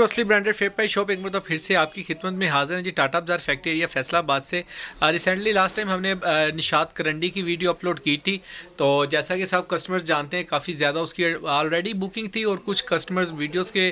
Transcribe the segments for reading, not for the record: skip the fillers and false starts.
असली ब्रांडेड फेप पाई शॉप एक मतलब फिर से आपकी खिदमत में हाजिर है जी। टाटा बाजार फैक्ट्री एरिया फैसलाबाद से रिसेंटली लास्ट टाइम हमने निशात करंडी की वीडियो अपलोड की थी। तो जैसा कि सब कस्टमर्स जानते हैं काफ़ी ज़्यादा उसकी ऑलरेडी बुकिंग थी और कुछ कस्टमर्स वीडियोस के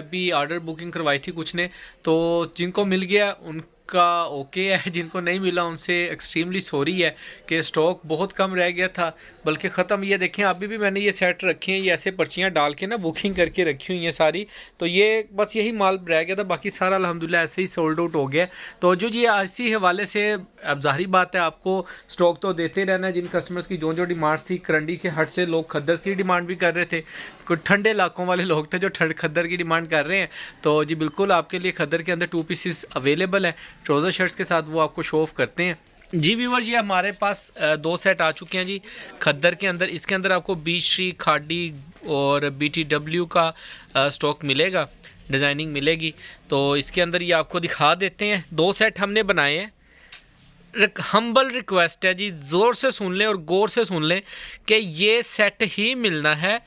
भी ऑर्डर बुकिंग करवाई थी कुछ ने। तो जिनको मिल गया उनका ओके है, जिनको नहीं मिला उनसे एक्सट्रीमली सॉरी है कि स्टॉक बहुत कम रह गया था, बल्कि ख़त्म। ये देखें अभी भी मैंने ये सेट रखे हैं, ये ऐसे पर्चियाँ डाल के ना बुकिंग करके रखी हुई हैं सारी। तो ये बस यही माल रह गया था, बाकी सारा अल्हम्दुलिल्लाह ऐसे ही सोल्ड आउट हो गया। तो जो ये इसी हवाले से अब जाहिर बात है आपको स्टॉक तो देते रहना है। जिन कस्टमर्स की जो डिमांड्स थी, करंडी के हट से लोग खद्दर की डिमांड भी कर रहे थे, कुछ ठंडे इलाकों वाले लोग थे जो खद्दर की डिमांड कर रहे हैं। तो जी बिल्कुल आपके लिए खद्दर के अंदर 2 पीसेस अवेलेबल है ट्राउज़र शर्ट्स के साथ, वो आपको शो ऑफ करते हैं जी व्यूवर्स। ये हमारे पास 2 सेट आ चुके हैं जी खद्दर के अंदर। इसके अंदर आपको बीच खाड़ी और BTW का स्टॉक मिलेगा, डिज़ाइनिंग मिलेगी। तो इसके अंदर ये आपको दिखा देते हैं। 2 सेट हमने बनाए हैं। हम्बल रिक्वेस्ट है जी, ज़ोर से सुन लें और गौर से सुन लें कि ये सेट ही मिलना है।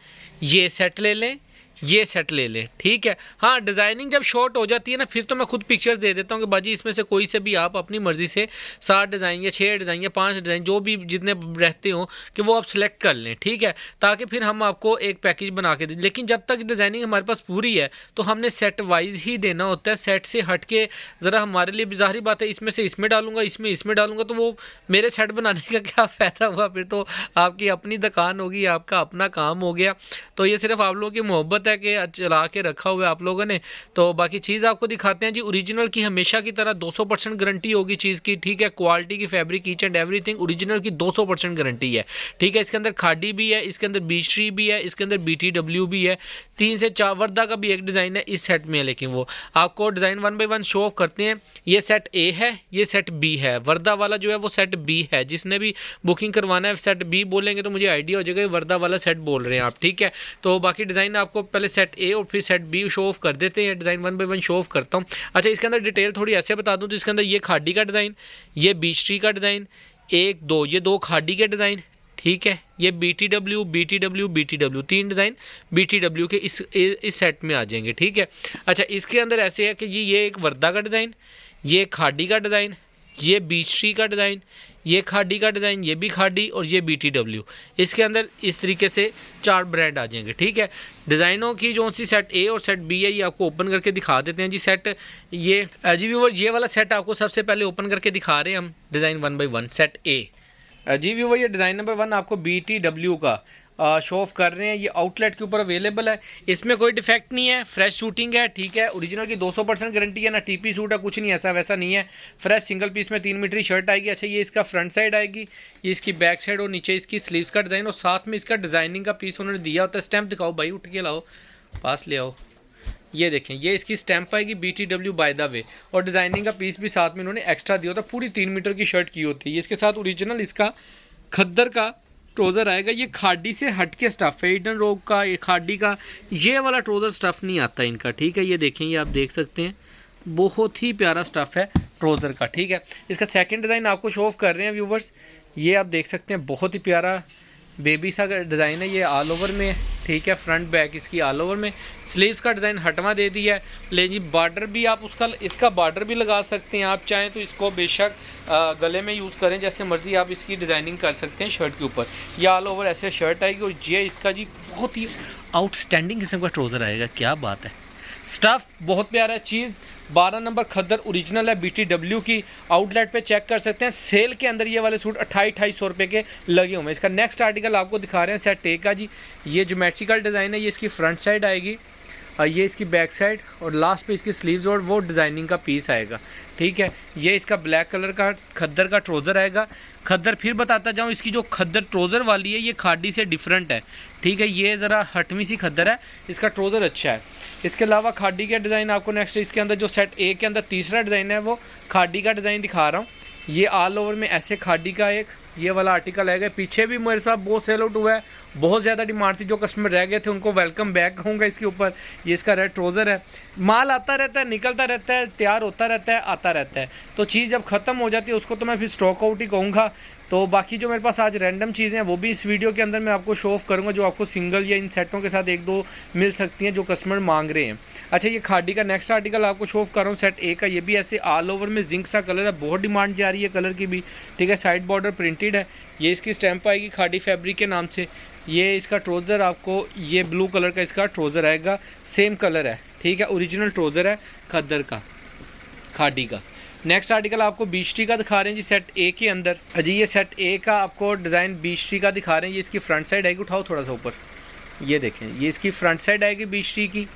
ये सेट ले लें, ये सेट ले लें, ठीक है। हाँ, डिज़ाइनिंग जब शॉर्ट हो जाती है ना, फिर तो मैं खुद पिक्चर्स दे देता हूँ कि बाजी इसमें से कोई से भी आप अपनी मर्ज़ी से 7 डिज़ाइन या 6 डिज़ाइन या 5 डिज़ाइन जो भी जितने रहते हो कि वो आप सिलेक्ट कर लें, ठीक है, ताकि फिर हम आपको एक पैकेज बना के दें। लेकिन जब तक डिज़ाइनिंग हमारे पास पूरी है तो हमने सेट वाइज ही देना होता है। सेट से हट के ज़रा हमारे लिए ज़ाहिर बात है, इसमें से इसमें डालूंगा, इसमें डालूंगा, तो वो मेरे सेट बनाने का क्या फ़ायदा हुआ। फिर तो आपकी अपनी दुकान होगी, आपका अपना काम हो गया। तो ये सिर्फ आप लोगों की मोहब्बत है कि चला के रखा हुआ है आप लोगों ने। तो बाकी चीज़ आपको दिखाते हैं जी। ओरिजिनल की हमेशा की तरह 200% गारंटी होगी चीज़ की, ठीक है। क्वालिटी की, fabric, each and everything original की 200% गारंटी है, ठीक है। इसके अंदर खाड़ी भी है, इसके अंदर बीच भी है, इसके अंदर BTW भी है। 3 से 4 वर्दा का भी एक डिज़ाइन है इस सेट में, लेकिन वो आपको डिज़ाइन 1 बाय 1 शो ऑफ करते हैं। ये सेट A है, ये सेट B है। वर्दा वाला जो है वो सेट B है। जिसने भी बुकिंग करवाना है सेट B बोलेंगे तो मुझे आइडिया हो जाएगा वर्दा वाला सेट बोल रहे हैं आप, ठीक है। तो बाकी डिज़ाइन आपको पहले सेट A और फिर सेट B शो ऑफ कर देते हैं। डिज़ाइन 1 बाय 1 शो ऑफ करता हूँ। अच्छा, इसके अंदर डिटेल थोड़ी ऐसे बता दूँ तो इसके अंदर ये खाड़ी का डिज़ाइन, ये बीच ट्री का डिज़ाइन, 1 2 ये 2 खाड़ी के डिज़ाइन, ठीक है। ये BTW 3 डिज़ाइन BTW के इस सेट में आ जाएंगे, ठीक है। अच्छा, इसके अंदर ऐसे है कि ये एक वर्दा का डिज़ाइन, ये खाड़ी का डिज़ाइन, ये बीच ट्री का डिज़ाइन, ये खाड़ी का डिज़ाइन, ये भी खाड़ी और ये BTW। इसके अंदर इस तरीके से 4 ब्रांड आ जाएंगे, ठीक है। डिज़ाइनों की जो सी सेट A और सेट B है ये आपको ओपन करके दिखा देते हैं जी। सेट ये जी व्यूवर, ये वाला सेट आपको सबसे पहले ओपन करके दिखा रहे हैं हम। डिज़ाइन 1 बाय 1 सेट A जी व्यूवर, ये डिज़ाइन नंबर 1 आपको BTW का शो ऑफ कर रहे हैं। ये आउटलेट के ऊपर अवेलेबल है, इसमें कोई डिफेक्ट नहीं है, फ्रेश शूटिंग है, ठीक है। ओरिजिनल की 200% गारंटी है, ना TP सूट है, कुछ नहीं ऐसा वैसा नहीं है। फ्रेश सिंगल पीस में 3 मीटर शर्ट आएगी। अच्छा, ये इसका फ्रंट साइड आएगी, ये इसकी बैक साइड और नीचे इसकी स्लीव्स का डिज़ाइन और साथ में इसका डिज़ाइनिंग का पीस उन्होंने दिया होता है। स्टैम्प दिखाओ भाई, उठ के लाओ, पास ले आओ। ये देखें, ये इसकी स्टैंप आएगी BTW बाय द वे, और डिज़ाइनिंग का पीस भी साथ में इन्होंने एक्स्ट्रा दिया होता है। पूरी 3 मीटर की शर्ट की होती है। इसके साथ ओरिजिनल इसका खद्दर का ट्रोज़र आएगा। ये खाड़ी से हट के स्टफ़ है, ईडन रोग का, ये खाड़ी का ये वाला ट्रोज़र स्टफ़ नहीं आता इनका, ठीक है। ये देखें, ये आप देख सकते हैं, बहुत ही प्यारा स्टफ़ है ट्रोज़र का, ठीक है। इसका सेकंड डिज़ाइन आपको शो ऑफ कर रहे हैं व्यूवर्स। ये आप देख सकते हैं, बहुत ही प्यारा बेबी सा डिज़ाइन है। ये ऑल ओवर में, ठीक है। फ्रंट बैक इसकी ऑल ओवर में। स्लीव्स का डिज़ाइन हटवा दे दिया है। ले जी, बार्डर भी आप इसका बार्डर भी लगा सकते हैं, आप चाहें तो इसको बेशक गले में यूज़ करें, जैसे मर्ज़ी आप इसकी डिज़ाइनिंग कर सकते हैं शर्ट के ऊपर। ये ऑल ओवर ऐसे शर्ट आएगी और ये इसका जी बहुत ही आउटस्टैंडिंग किस्म का ट्रोज़र आएगा। क्या बात है, स्टफ़ बहुत प्यारा है। चीज़ 12 नंबर खद्दर ओरिजिनल है BTW की। आउटलेट पे चेक कर सकते हैं। सेल के अंदर ये वाले सूट 2800 रुपये के लगे हुए हैं। इसका नेक्स्ट आर्टिकल आपको दिखा रहे हैं सेट A का जी। ये ज्योमेट्रिकल डिज़ाइन है, ये इसकी फ्रंट साइड आएगी, ये इसकी बैक साइड और लास्ट पे इसकी स्लीव्स और वो डिज़ाइनिंग का पीस आएगा, ठीक है। ये इसका ब्लैक कलर का खद्दर का ट्रोज़र आएगा। खद्दर फिर बताता जाऊँ, इसकी जो खद्दर ट्रोज़र वाली है ये खाड़ी से डिफरेंट है, ठीक है। ये ज़रा हटवी सी खद्दर है, इसका ट्रोज़र अच्छा है। इसके अलावा खाड़ी का डिज़ाइन आपको नेक्स्ट, इसके अंदर जो सेट A के अंदर तीसरा डिज़ाइन है वो खाड़ी का डिज़ाइन दिखा रहा हूँ। ये ऑल ओवर में ऐसे खाड़ी का एक ये वाला आर्टिकल आएगा। पीछे भी मेरे साथ बहुत सेल आउट हुआ है, बहुत ज़्यादा डिमांड थी, जो कस्टमर रह गए थे उनको वेलकम बैक कहूँगा इसके ऊपर। ये इसका रेड ट्रोज़र है। माल आता रहता है, निकलता रहता है, तैयार होता रहता है, आता रहता है। तो चीज़ जब ख़त्म हो जाती है उसको तो मैं फिर स्टॉक आउट ही कहूँगा तो बाकी जो मेरे पास आज रैंडम चीज़ें हैं वो भी इस वीडियो के अंदर मैं आपको शो ऑफ करूँगा, जो आपको सिंगल या इन सेटों के साथ एक दो मिल सकती हैं जो कस्टमर मांग रहे हैं। अच्छा, ये खाड़ी का नेक्स्ट आर्टिकल आपको शो ऑफ कर रहा हूँ सेट ए का। ये भी ऐसे ऑल ओवर में जिंक सा कलर है, बहुत डिमांड जा रही है कलर की भी, ठीक है। साइड बॉर्डर प्रिंटेड है, ये इसकी स्टैंप आएगी खाड़ी फैब्रिक के नाम से। ये इसका ट्रोज़र आपको ये ब्लू कलर का इसका ट्रोज़र आएगा, सेम कलर है, ठीक है। ओरिजिनल ट्रोज़र है खद्दर का, खाड़ी का। नेक्स्ट आर्टिकल आपको बीच टी का दिखा रहे हैं जी सेट ए के अंदर। जी ये सेट ए का आपको डिज़ाइन बीच टी का दिखा रहे हैं। ये इसकी फ्रंट साइड आएगी, उठाओ थोड़ा सा ऊपर, ये देखें, ये इसकी फ्रंट साइड आएगी बीच टी की,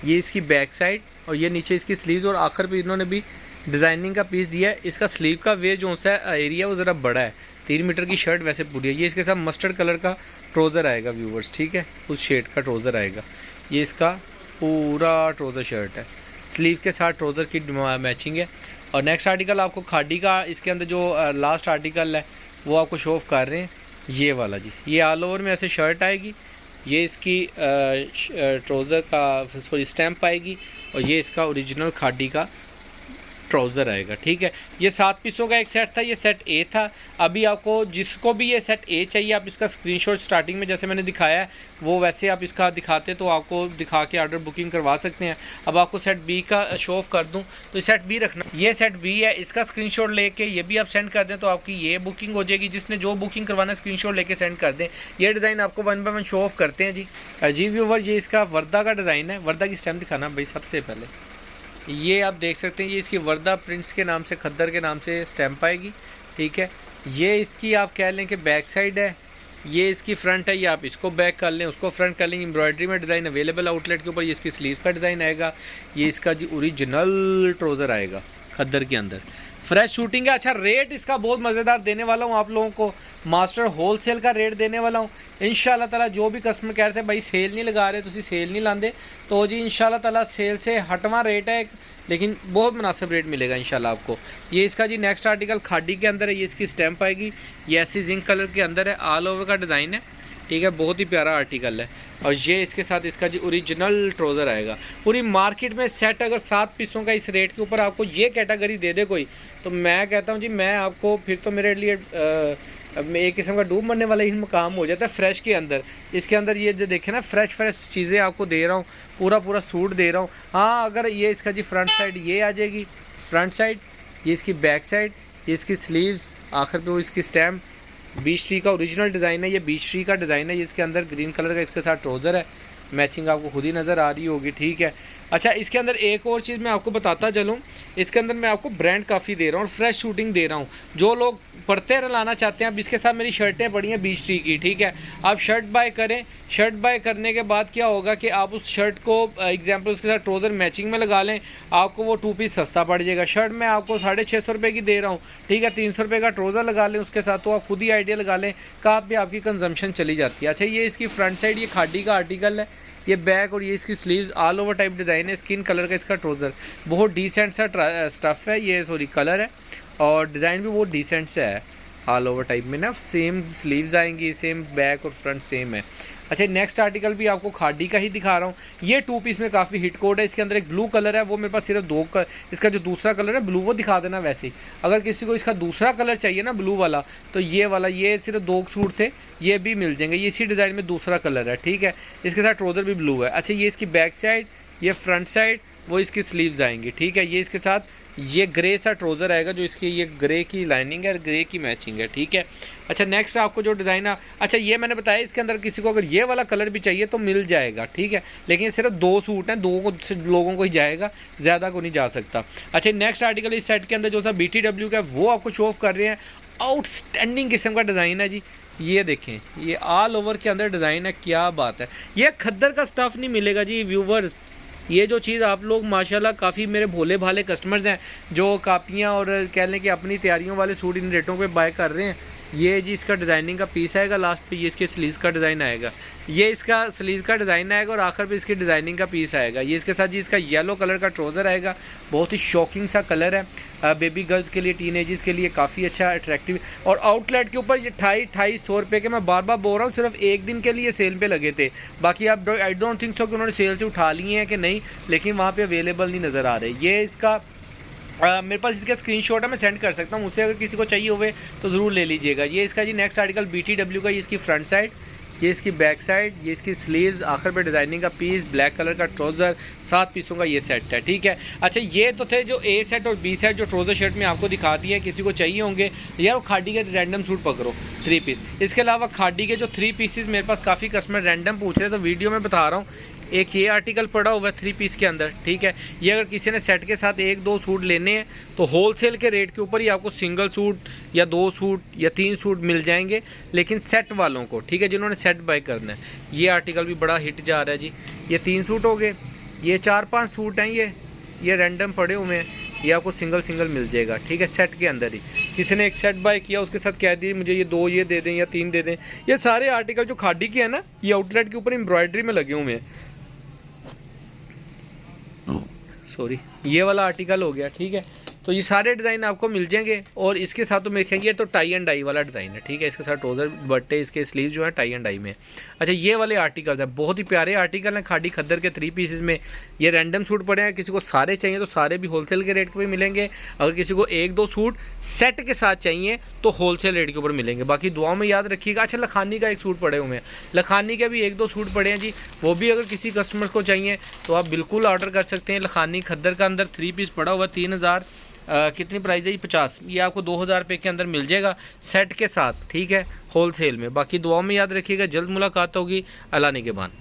ये इसकी बैक साइड, और ये नीचे इसकी स्लीव्स, और आखिर पे इन्होंने भी डिज़ाइनिंग का पीस दिया है। इसका स्लीव का वे जो सा एरिया वो ज़रा बड़ा है, 3 मीटर की शर्ट वैसे पूरी है। ये इसके साथ मस्टर्ड कलर का ट्रोज़र आएगा व्यूवर्स, ठीक है, उस शेड का ट्रोज़र आएगा। ये इसका पूरा ट्रोज़र शर्ट है, स्लीव के साथ ट्रोज़र की मैचिंग है। और नेक्स्ट आर्टिकल आपको खाड़ी का, इसके अंदर जो लास्ट आर्टिकल है वो आपको शो ऑफ कर रहे हैं, ये वाला जी। ये ऑल ओवर में ऐसे शर्ट आएगी, ये इसकी ट्रोज़र का सॉरी स्टैम्प आएगी, और ये इसका ओरिजिनल खाड़ी का ट्राउज़र आएगा, ठीक है। ये 7 पीसों का एक सेट था, ये सेट ए था। अभी आपको जिसको भी ये सेट ए चाहिए, आप इसका स्क्रीनशॉट स्टार्टिंग में जैसे मैंने दिखाया है वो वैसे आप इसका दिखाते तो आपको दिखा के ऑर्डर बुकिंग करवा सकते हैं। अब आपको सेट बी का शो ऑफ कर दूं तो सेट बी रखना, ये सेट बी है, इसका स्क्रीनशॉट लेके ये भी आप सेंड कर दें तो आपकी ये बुकिंग हो जाएगी। जिसने जो बुकिंग करवाना स्क्रीनशॉट लेके सेंड कर दें। ये डिज़ाइन आपको 1 बाय 1 शो ऑफ करते हैं जी। जी व्यूवर, ये इसका वर्दा का डिज़ाइन है। वर्दा की स्टैम्प दिखाना भाई सबसे पहले, ये आप देख सकते हैं, ये इसकी वर्दा प्रिंट्स के नाम से, खद्दर के नाम से स्टैम्प आएगी, ठीक है। ये इसकी आप कह लें कि बैक साइड है, ये इसकी फ्रंट है, ये आप इसको बैक कर लें, उसको फ्रंट कर लें। एम्ब्रॉयडरी में डिज़ाइन अवेलेबल आउटलेट के ऊपर। ये इसकी स्लीव का डिज़ाइन आएगा, ये इसका जी ओरिजिनल ट्रोज़र आएगा खद्दर के अंदर। फ्रेश शूटिंग है। अच्छा, रेट इसका बहुत मज़ेदार देने वाला हूँ आप लोगों को, मास्टर होलसेल का रेट देने वाला हूँ इंशाल्लाह ताला। जो भी कस्टमर कह रहे थे भाई सेल नहीं लगा रहे, तुसी सेल नहीं लाते, तो जी इंशाल्लाह ताला सेल से हटवा रेट है, लेकिन बहुत मुनासिब रेट मिलेगा इंशाल्लाह आपको। ये इसका जी नेक्स्ट आर्टिकल खाड़ी के अंदर है, ये इसकी स्टैंप आएगी, ये ऐसी जिंक कलर के अंदर है, ऑल ओवर का डिज़ाइन है, ठीक है। बहुत ही प्यारा आर्टिकल है। और ये इसके साथ इसका जी ओरिजिनल ट्रोज़र आएगा। पूरी मार्केट में सेट अगर 7 पीसों का इस रेट के ऊपर आपको ये कैटेगरी दे दे कोई, तो मैं कहता हूँ जी मैं आपको फिर तो मेरे लिए एक किस्म का डूब मरने वाला ही मकाम हो जाता है फ्रेश के अंदर। इसके अंदर ये जो देखें ना, फ्रेश चीज़ें आपको दे रहा हूँ, पूरा सूट दे रहा हूँ। हाँ, अगर ये इसका जी फ्रंट साइड ये आ जाएगी, फ्रंट साइड, ये इसकी बैक साइड, ये इसकी स्लीव्स, आखिर पे वो इसकी स्टैम्प, बीच ट्री का ओरिजिनल डिज़ाइन है, ये बीच ट्री का डिज़ाइन है। इसके अंदर ग्रीन कलर का इसके साथ ट्रोज़र है, मैचिंग आपको खुद ही नज़र आ रही होगी, ठीक है। अच्छा, इसके अंदर एक और चीज़ मैं आपको बताता चलूँ, इसके अंदर मैं आपको ब्रांड काफ़ी दे रहा हूँ और फ्रेश शूटिंग दे रहा हूँ। जो लोग पढ़ते लाना चाहते हैं, अब इसके साथ मेरी शर्टें पड़ी हैं बीच ट्री की, ठीक है। आप शर्ट बाय करें, शर्ट बाय करने के बाद क्या होगा कि आप उस शर्ट को एग्जाम्पल उसके साथ ट्रोज़र मैचिंग में लगा लें, आपको वो 2 पीस सस्ता पड़ जाएगा। शर्ट मैं आपको 650 रुपये की दे रहा हूँ, ठीक है। 300 रुपये का ट्रोज़र लगा लें उसके साथ, तो आप खुद ही आइडिया लगा लें कहाँ पे आपकी कंजम्पशन चली जाती है। अच्छा, ये इसकी फ्रंट साइड, ये खाड़ी का आर्टिकल है, ये बैक और ये इसकी sleeves all over type design है, स्किन कलर का इसका ट्रोज़र, बहुत डिसेंट सा स्टफ़ है ये, सॉरी कलर है, और डिज़ाइन भी बहुत डिसेंट सा है, ऑल ओवर टाइप में ना, सेम स्लीव्स आएंगी, सेम बैक और फ्रंट सेम है। अच्छा, नेक्स्ट आर्टिकल भी आपको खाड़ी का ही दिखा रहा हूँ। ये 2 पीस में काफ़ी हिट कोड है। इसके अंदर एक ब्लू कलर है, वो मेरे पास सिर्फ 2 इसका जो दूसरा कलर है ब्लू, वो दिखा देना। वैसे ही अगर किसी को इसका दूसरा कलर चाहिए ना ब्लू वाला, तो ये वाला, ये सिर्फ 2 सूट थे, ये भी मिल जाएंगे। ये इसी डिज़ाइन में दूसरा कलर है, ठीक है। इसके साथ ट्रोज़र भी ब्लू है। अच्छा, ये इसकी बैक साइड, ये फ्रंट साइड, वो इसकी स्लीव्स आएंगी, ठीक है। ये इसके साथ ये ग्रे सा ट्रोज़र आएगा, जो इसकी ये ग्रे की लाइनिंग है, ग्रे की मैचिंग है, ठीक है। अच्छा, नेक्स्ट आपको जो डिज़ाइन है, अच्छा ये मैंने बताया, इसके अंदर किसी को अगर ये वाला कलर भी चाहिए तो मिल जाएगा, ठीक है। लेकिन सिर्फ 2 सूट हैं, 2 लोगों को ही जाएगा, ज़्यादा को नहीं जा सकता। अच्छा, नेक्स्ट आर्टिकल इस सेट के अंदर जो सा BTW का है वो आपको शो ऑफ कर रहे हैं। आउटस्टैंडिंग किस्म का डिज़ाइन है जी, ये देखें, ये ऑल ओवर के अंदर डिज़ाइन है, क्या बात है। ये खद्दर का स्टफ़ नहीं मिलेगा जी व्यूवर्स। ये जो चीज़ आप लोग माशाल्लाह काफ़ी मेरे भोले भाले कस्टमर्स हैं जो कापियाँ और कह लें कि अपनी तैयारियों वाले सूट इन रेटों पे बाय कर रहे हैं। ये जी इसका डिज़ाइनिंग का पीस आएगा, लास्ट पे ये इसके स्लीव्स का डिज़ाइन आएगा, ये इसका स्लीव का डिज़ाइन आएगा और आखिर पे इसकी डिज़ाइनिंग का पीस आएगा। ये इसके साथ जी इसका येलो कलर का ट्रोज़र आएगा, बहुत ही शॉकिंग सा कलर है, बेबी गर्ल्स के लिए, टीनेजर्स के लिए काफ़ी अच्छा अट्रैक्टिव। और आउटलेट के ऊपर ये 250-250 रुपये के, मैं बार बार बोल रहा हूँ, सिर्फ एक दिन के लिए सेल पे लगे थे। बाकी आप आई डोंट थिंक सो कि उन्होंने सेल से उठा लिए हैं कि नहीं, लेकिन वहाँ पर अवेलेबल नहीं नज़र आ रहे। ये इसका मेरे पास इसका स्क्रीनशॉट है, मैं सेंड कर सकता हूँ, उससे अगर किसी को चाहिए हुए तो ज़रूर ले लीजिएगा। ये इसका जी नेक्स्ट आर्टिकल BTW का, ये इसकी फ्रंट साइड, ये इसकी बैक साइड, ये इसकी स्लीव्स, आखिर पे डिज़ाइनिंग का पीस, ब्लैक कलर का ट्राउज़र, 7 पीसों का ये सेट है, ठीक है। अच्छा, ये तो थे जो A सेट और B सेट जो ट्राउज़र शर्ट में आपको दिखा दिए। किसी को चाहिए होंगे यार वो खाड़ी के रैंडम सूट पकड़ो 3 पीस। इसके अलावा खाड़ी के जो 3 पीसेस मेरे पास काफ़ी कस्टमर रैंडम पूछ रहे हैं, तो वीडियो में बता रहा हूँ। एक ये आर्टिकल पड़ा हुआ है 3 पीस के अंदर, ठीक है। ये अगर किसी ने सेट के साथ 1-2 सूट लेने हैं तो होलसेल के रेट के ऊपर ही आपको सिंगल सूट या 2 सूट या 3 सूट मिल जाएंगे, लेकिन सेट वालों को, ठीक है, जिन्होंने सेट बाय करना है। ये आर्टिकल भी बड़ा हिट जा रहा है जी। ये 3 सूट हो गए, ये 4-5 सूट हैं, ये रैंडम पड़े हुए हैं, ये आपको सिंगल मिल जाएगा, ठीक है, सेट के अंदर ही। किसी ने एक सेट बाय किया, उसके साथ कह दिए मुझे ये 2 ये दे दें या 3 दे दें। ये सारे आर्टिकल जो खाड़ी के हैं ना, ये आउटलेट के ऊपर एम्ब्रॉयडरी में लगे हुए हैं। सॉरी, ये वाला आर्टिकल हो गया, ठीक है। तो ये सारे डिज़ाइन आपको मिल जाएंगे, और इसके साथ तो मेरे ये तो टाई एंड डाई वाला डिज़ाइन है, ठीक है। इसके साथ ट्राउज़र बट्टे, इसके स्लीव जो है टाई एंड डाई में। अच्छा, ये वाले आर्टिकल्स हैं, बहुत ही प्यारे आर्टिकल हैं खाड़ी खद्दर के 3 पीसेस में। ये रैंडम सूट पड़े हैं, किसी को सारे चाहिए तो सारे भी होलसेल के रेट पे मिलेंगे। अगर किसी को 1-2 सूट सेट के साथ चाहिए तो होलसेल रेट के ऊपर मिलेंगे। बाकी दुआओं में याद रखिएगा। अच्छा, लखानी का एक सूट पड़े हुए हैं, लखानी के भी 1-2 सूट पड़े हैं जी, वो भी अगर किसी कस्टमर को चाहिए तो आप बिल्कुल ऑर्डर कर सकते हैं। लखानी खद्दर का अंदर 3 पीस पड़ा हुआ, 3000 कितनी प्राइस है जी, 50। ये आपको 2000 रुपये के अंदर मिल जाएगा सेट के साथ, ठीक है, होलसेल में। बाकी दुआओं में याद रखिएगा। जल्द मुलाकात होगी। अल्लाह निगहबान।